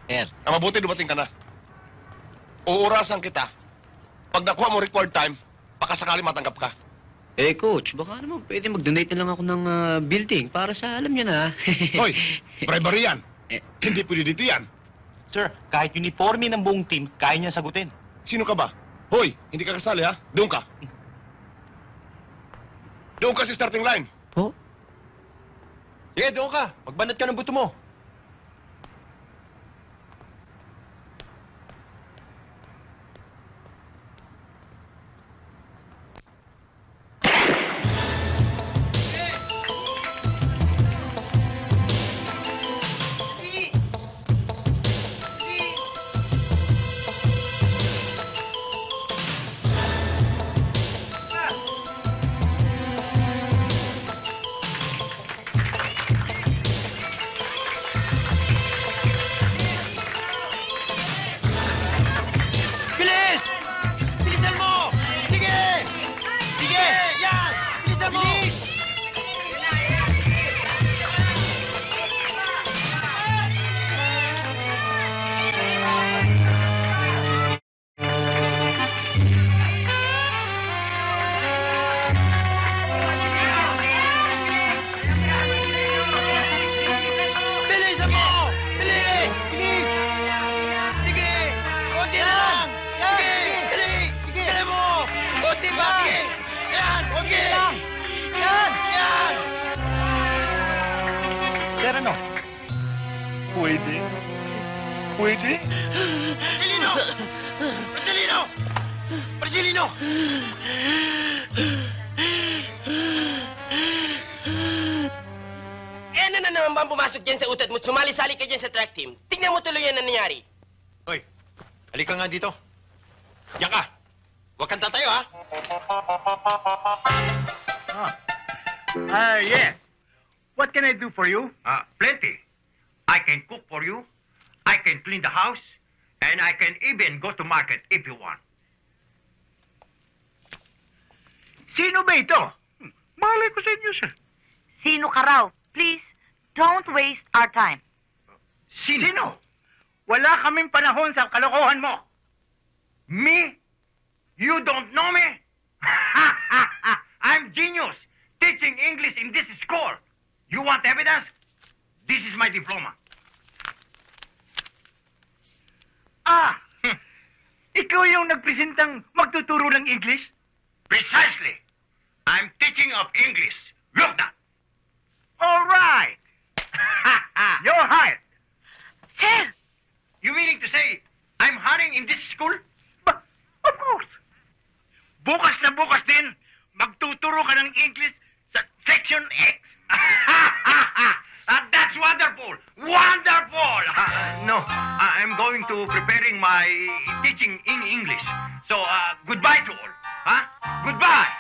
Sir. Mabuti dumating ka na. Uurasan kita. Pag nakuha mo required time, baka sakali matanggap ka. Eh, Coach, baka naman pwede mag-donate na lang ako ng building para sa alam niyo na. Hoy, bribery yan. Hindi pwede dito yan. Sir, kahit uniforme ng buong team, kaya niya sagutin. Sino ka ba? Hoy, hindi ka kasali ha? Doon ka. Doon ka sa starting line. Oh? Sige, doon ka. Magbanat ka ng buto mo. Pwede? Marcelino! Marcelino! Marcelino! Ano na naman bang pumasok dyan sa utat mo? Sumali-sali ka dyan sa track team. Tingnan mo tuloy yan ang nangyari. Hoy, halika nga dito. Diyan ka. Huwag kang tatayo, ha? Yes. What can I do for you? Plenty. I can cook for you. I can clean the house. And I can even go to market if you want. Sino ba ito? Malay ko sa inyo, sir. Sino ka raw? Please, don't waste our time. Sino? Wala kaming panahon sa kalokohan mo. Me? You don't know me? I'm genius, teaching English in this school. You want evidence? This is my diploma. Ikaw yung nagpresentang magtuturo ng English? Precisely. I'm teaching of English. Look that. All right. You're hired. Sir! You meaning to say I'm hiring in this school? But, of course. Bukas na bukas din, magtuturo ka ng English sa Section X. That's wonderful! Wonderful! No, I'm going to preparing my teaching in English. So, goodbye to all. Huh? Goodbye!